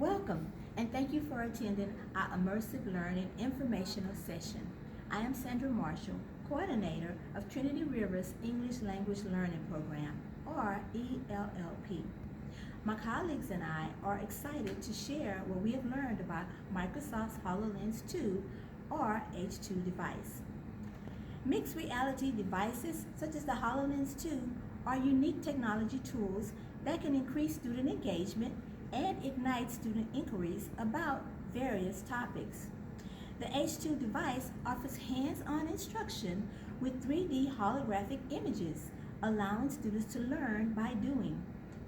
Welcome, and thank you for attending our Immersive Learning Informational Session. I am Sandra Marshall, Coordinator of Trinity River's English Language Learning Program, or ELLP. My colleagues and I are excited to share what we have learned about Microsoft's HoloLens 2, or H2 device. Mixed reality devices such as the HoloLens 2 are unique technology tools that can increase student engagement and ignite student inquiries about various topics. The H2 device offers hands-on instruction with 3D holographic images, allowing students to learn by doing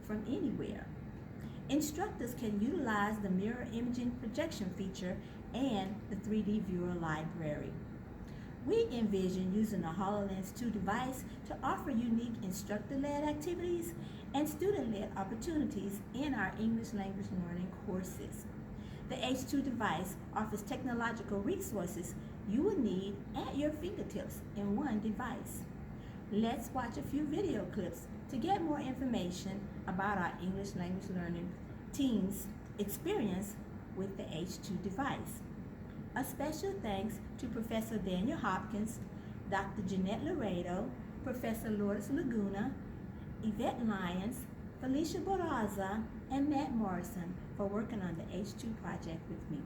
from anywhere. Instructors can utilize the mirror imaging projection feature and the 3D viewer library. We envision using the HoloLens 2 device to offer unique instructor-led activities and student-led opportunities in our English language learning courses. The H2 device offers technological resources you will need at your fingertips in one device. Let's watch a few video clips to get more information about our English language learning team's experience with the H2 device. A special thanks to Professor Daniel Hopkins, Dr. Jeanette Laredo, Professor Lourdes Laguna, Yvette Lyons, Felicia Boraza, and Matt Morrison for working on the H2 project with me.